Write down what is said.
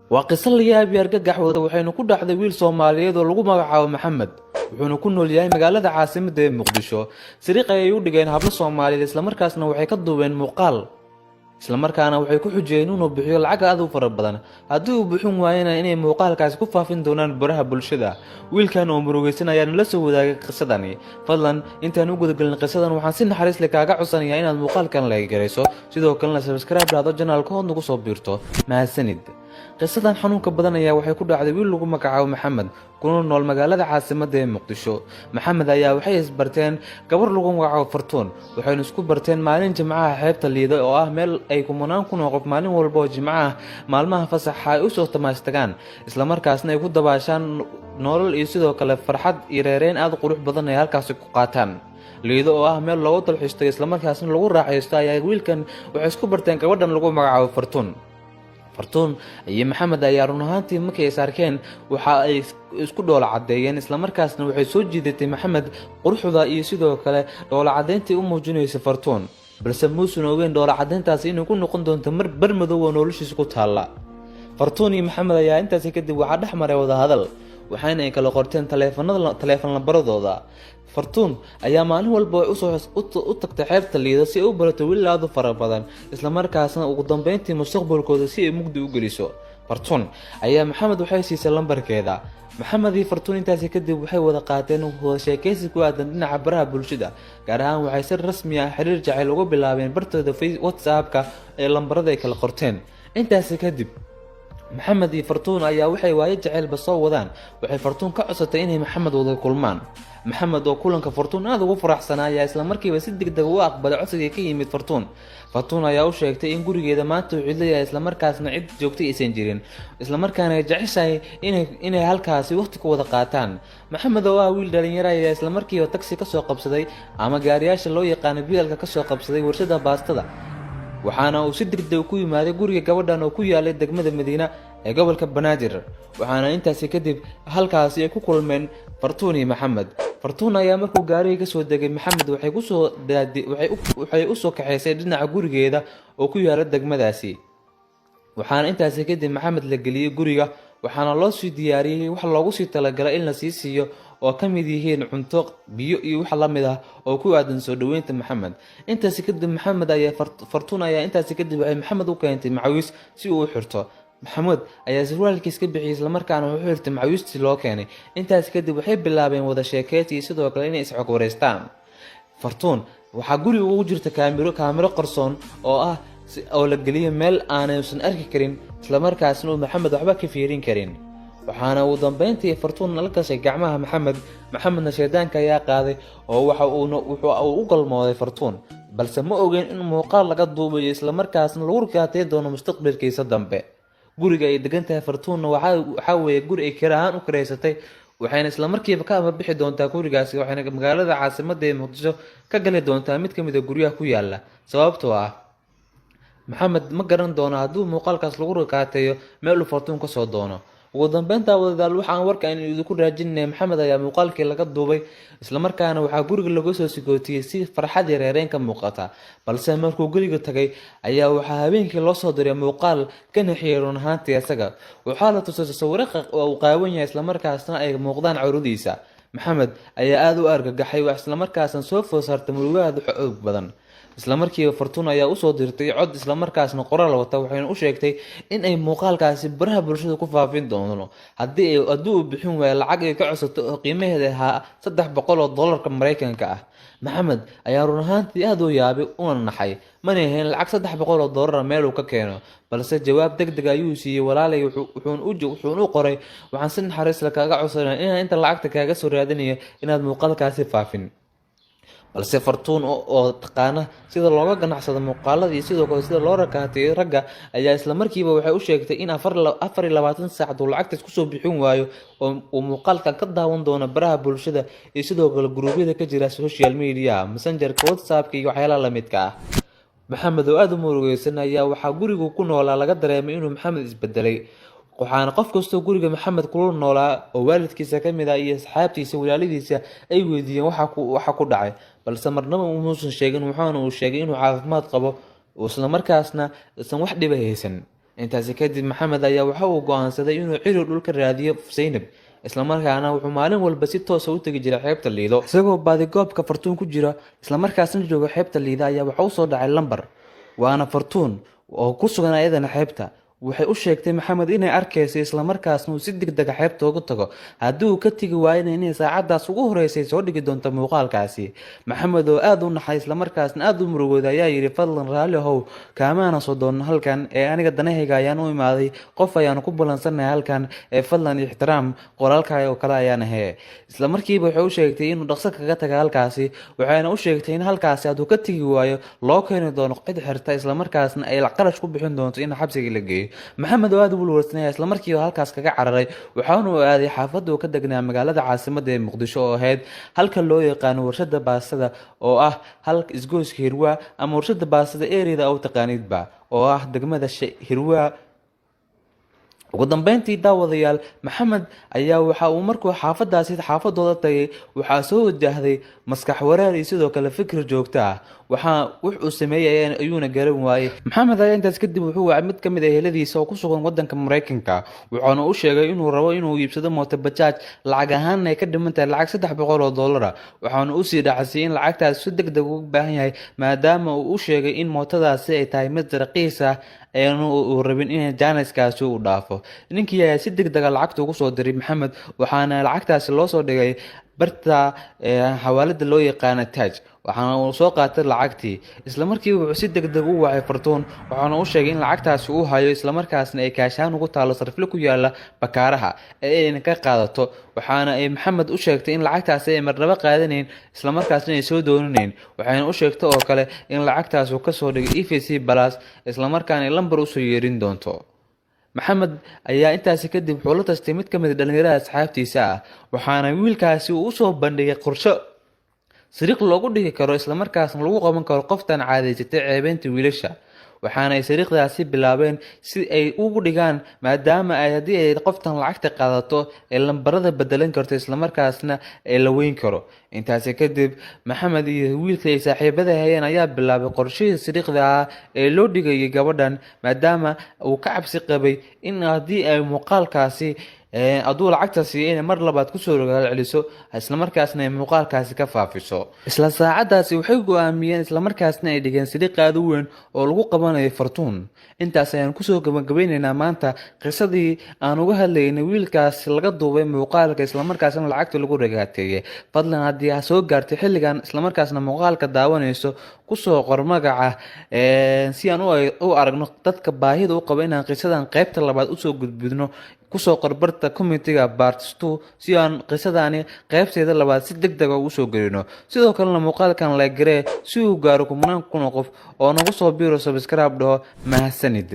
waa qiso la yaab iyo argagax wada waxayna ku dhacday wiil Soomaaliyeed oo lagu magacaabo Maxamed wuxuuna ku nool yahay magaalada caasimadda ee Muqdisho sariiq ay u dhigeen hablo Soomaaliyeed isla markaasna waxay ka duubeen muuqaal isla markaana waxay ku xujeen inuu bixiyo lacag aad u fara badan haddii uu bixin waayana inay muuqaalkaas ku faafin doonaan baraha bulshada wiilkan oo murugaysan ayaa la soo wadaagay qisadani fadlan intaan u gudagalin qisadan waxaan si naxariis leh kaaga codsanayaa inaad muuqaalkan like gareyso sidoo kalena subscribe raado channelka oo nagu soo biirto mahadsanid qisadan xanuunka badan ayaa waxay ku dhacday wiil lagu magacaabo Maxamed kuna nool magaalada caasimadda ee Muqdisho Maxamed ayaa waxay isbarteen gabar lagu magacaabo Fartuun waxayna isku barteen maalin Jimcaha xeebta Liido oo ah meel ay kumanaan kun oo qof maalin walba oo Jimcaha maalmaha fasaxa ay u soo tamaastagaan isla markaasna ay ku dabaashaan nolol iyo sidoo kale farxad iyo reereen aad u qurux badan ay halkaas ku qaataan Liido oo ah meel lagu dalxiisto isla markaasna lagu raaxaysto ayaa wiilkan waxay isku barteen gabadhan lagu magacaabo Fartuun iyo Maxamed ayaa run ahaantii markay is arkeen waxa ay isku dhoola cadeeyeen isla markaasna waxay soo jiidatay Maxamed quruxda iyo sidoo kale dhoola cadeyntii u muujinaysa Fartuun balse muusan ogeyn dhoola cadeyntaas inay ku noqon doonto mar madow oo noloshiisa ku taala Fartuun iyo Maxamed ayaa intaas kadib waxa dhaxmaray wada hadal waxayna ay kala qorteen taleefan lambaradooda Fartuun ayaa maalin walba u tagtay xeebta Liido si ay u barato wiil aad u fara badan isla markaasna ugu dambeyntii mustaqbalkooda si ay mugdi u geliso Fartuun ayaa Maxamed waxay siisay lambarkeeda Maxamed iyo Fartuun intaas kadib waxay wada qaateen wada sheekaysi ku aadan dhinaca baraha bulshada gaar ahaan waxay si rasmi ah xiriir jacayl uga bilaabeen bartooda WhatsApp-ka ee lambarada ay kala qorteen intaas kadib Maxamed iyo Fartuun ayaa waxay waaye jaceylba soo wadaan waxay Fartuun ka codsatay inay Maxamed wada kulmaan Maxamed oo kulanka Fartuun aad ugu faraxsanaa isla markiiba si degdeg u aqbalay codsiga ka yimid Fartuun ayaa u sheegtay in gurigeeda maanta uu cidlayahay isla markaasna cid joogtay aysan jirin isla markaana ay jeceshahay inay halkaasi waqti ku wada qaataan Maxamed oo ah wiil dhalinyaro ah isla markiiba taxi ka soo qabsaday ama gaariyaasha loo yaqaan biilka ka soo qabsaday warshada baastada waxaana uu si degdeg ku yimaaday guriga gabadhan oo ku yaalay degmada Madiina ee gobolka Banaadir waxaana intaas kadib halkaasi ay ku kulmeen Fartuun iyo Maxamed Fartuun ayaa markuu gaariga ka soo degay Maxamed waxay u soo kaxaysay dhinaca gurigeeda oo ku yaala degmadaasi waxaana intaas kadib Maxamed la geliyay guriga waxaana loo sii diyaariyay wax loogu sii talagalay in la siiyo oo ka mid yihiin cunto biyo iyo wax la mid ah oo ku aadan soo dhaweynta Maxamed intaas kadib Maxamed ayaa Fartuun ayaa intaas kadib waxay Maxamed u keentay macawiis si uu u xirto Maxamed ayaa surwaalkiisa ka bixiyay isla markaana wuxuu xirtay macawiistii loo keenay intaas kadib waxay bilaabeen wada sheekaysi sidoo kale inay isxog wareystaan Fartuun waxa guriga ugu jirta kaamiro qarsoon oo la geliyay meel aanaysan arki karin isla markaasna Maxamed waxba ka fiirin karin waxaana uu dambeyntii Fartuun la gashay gacmaha Maxamedna sheedaanka ayaa qaaday oo wuxuu u galmooday Fartuun balse ma ogeyn in muuqaal laga duubayo isla markaasna lagu rikaatay doono mustaqbalkiisa dambe guriga ay degan tahay Fartuun waxa weeye guri ay kiraan u kireysatay waxayna isla markiiba ka ama bixi doontaa gurigaasi waxayna magaalada caasimadda ee Muqdisho ka gali doontaa mid ka mid ah guryaha ku yaala sababtoo ah Maxamed ma garan doono hadduu muuqaalkaas lagu rikaateeyo meel uu Fartuun ka soo doono ugu dambeynta wadadaal waxaan warkaan idinku raajinay Maxamed ayaa muuqaalkii laga duubay isla markaana waxa guriga lagu soo sigootiyay si farxad iyo reereen ka muuqata balse markuu guriga tagay ayaa waxa habeenkii loo soo diray muuqaal ka naxiyay run ahaantii isaga waxa la tusay sawir uu qaawan yahay isla markaasna ay muuqdaan caruurdiisa Maxamed ayaa aad u argagaxay wax isla markaasna soo foosartay murugaad xoog badan isla markiiba Fartuun ayaa u soo dirtay cod isla markaasna qoraal wata waxayna u sheegtay in ay muuqaalkaasi baraha bulshada ku faafin doono haddii uu bixin waayo lacag ay ka codsato oo qiimaheedu ahaa $300 Mareykanka ah Maxamed ayaa run ahaantii aad u yaabay una naxay mana ahayn lacag $300 meel uu ka keeno balse jawaab degdeg ayuu siiyay walaalay wuxuuna u qoray waxaan si naxariis leh kaaga codsanayaa in inta lacagta kaaga soo raadinayo inaad muuqaalkaasi faafin balse Fartuun oo taqaana sida looga ganacsado muuqaalada iyo sidoo kale sida loo rakaateeyo ragga ayaa isla markiiba waxay u sheegtay in 24 saac uu lacagtaas ku soo bixin waayo oo muuqaalka ka daawan doona baraha bulshada iyo sidoo kale gruubyada ka jira social media messengerka WhatsApp iyo waxyaalaha la midka ah Maxamed oo aad u murugaysan ayaa waxa guriga ku noolaa laga dareemay inuu Maxamed isbedelay waxaana qof kasta guriga Maxamed kula noolaa oo waalidkiisa ka mid ah iyo asxaabtiisa walaaladiisa ay weydiiyeen waxa ku dhacay balse marnaba uu sheegin waxaana uu sheegay inuu caafimaad qabo isla markaasna isan wax dhib haysan intaasi kadib maxamed ayaa waxa uu go'aansaday inuu ciri dhulka raadiyo Zaynab isla markaana wuxuu maalin walba si toos ah u tagi jiray xeebta Liido isagoo baadigoobka Fartuun ku jira isla markaasna jooga xeebta Liido ayaa waxa uu soo dhacay lambar waana Fartuun oo ku sugan ayadana xeebta waxay u sheegtay maxamed inay arkayso isla markaasna uu si degdeg ah xeebta uga tago haddii uu ka tagi waayna inay saacadaas ugu horeysay soo dhigi doonto muuqaalkaasi maxamed oo aad u naxay isla markaasna aad u murugooday ayaa yidhi fadlan raalli ahow kaamaana soo doonno halkan ee aniga danahayga ayaan u imaaday qof ayaan ku ballansanahay halkan ee fadlan ixtiraam qoraalkaaga oo kale ayaan ahee isla markiiba waxay u sheegtay inuu dhaqso kaga taga halkaasi waxayna u sheegtay in halkaasi hadduu ka tagi waayo loo keeni doono cid xirta isla markaasna ay qarash ku bixin doonto in xabsiga la geeyo maxamed oo aad u walwalsanaya isla markiiba halkaas kaga cararay waxaana uu aaday xaafadda uu ka degnaa magaalada caasimadda ee Muqdisho oo ahayd halka loo yaqaan warshada baastada oo ah halka isgoyska Hirwa ama warshada baastada eerida oo taqaanidba oo ah degmada Hirwa ugu dambeyntii daawadayaal maxamed ayaa waxa uu markuu xaafadooda tagay waxaa soo wajahday maskax wareer iyo sidoo kale fikir joogto ah wuxuu sameeyay ayuuna garan waayay maxamed ayaa intaas kadib wuxuu wacay mid ka mid ah eheladiisa oo ku sugan wadanka Mareykanka wuxuuna u sheegay inuu rabo inuu iibsado mooto bajaaj lacag ahaan ay ka dhiman tahay lacag $300 waxaana uu sii dhacsay in lacagtaas si degdeg ugu baahan yahay maadaama uu u sheegay in mootadaasi ay tahay mid raqiis ah uu rabin in jaaniskaasi uu dhaafo ninkii ayaa si degdeg ah lacagta ugu soo diray maxamed waxaana lacagtaasi loo soo dhigay barta xawaalada loo yaqaan Taj waxaana uu soo qaatay lacagtii isla markiiba wuxuu si degdeg u wacay Fartuun waxaana uu sheegay in lacagtaasi uu hayo isla markaasna ay kaashaan ugu taalo sarifle ku yaala bakaaraha ee ay ka qaadato waxaana ay maxamed u sheegtay in lacagtaasi ay marnaba qaadanayn isla markaasna ay soo doonanayn waxayna u sheegtay oo kale in lacagtaas uu ka soo dhigay EFC Plus isla markaana ay lambar u soo yeerin doonto maxamed ayaa intaasi kadib wuxuu la tashtay mid ka mid ah dhalinyarada asxaabtiisa ah waxaana wiilkaasi uu soo bandhigay qorshe sariiq loogu dhigi karo isla markaasna lagu qaban karo qoftan caadaysatay ceebeynta wiilasha waxaana ay sariiqdaasi bilaabeen si ay ugu dhigaan maadaama ay haddii ay qoftan lacagta qaadato ee lambarada bedelan karto isla markaasna ay la weyn karo intaasi kadib maxamed iyo wiilka ay saaxiibada hayeen ayaa bilaabay qorshihii sariiqda ah ee loo dhigayay gabadhan maadaama uu ka cabsi qabay in haddii ay muuqaalkaasi aduu lacagta siiyay in mar labaad ku soo rogaal celiso isla markaasna ay muuqaalkaasi ka faafiso isla saacadaasi waxay go'aamiyeen isla markaasna ay dhigeen sariiq aad u weyn oo lagu qabanayo Fartuun intaas ayaan ku soo gabagabaynaynaa maanta qisadii aan uga hadlaynay wiilkaas laga duubay muuqaalka isla markaasna lacagta lagu ragaateeyay fadlan haddii aad soo gaartay xilligan isla markaasna muuqaalka daawanayso ku soo qor magaca si aan u aragno dadka baahida u qaba inaan qisadan qaybta labaad u soo gudbidno kusoo qorbarta community-ga part 2 si aan qisadani qaybteeda labaad si degdeg ah u soo galino sidoo kale muuqaalkan la garee si uu gaaro 10,000 qof oo nagu soo biiro subscribe dhaho mahadsanid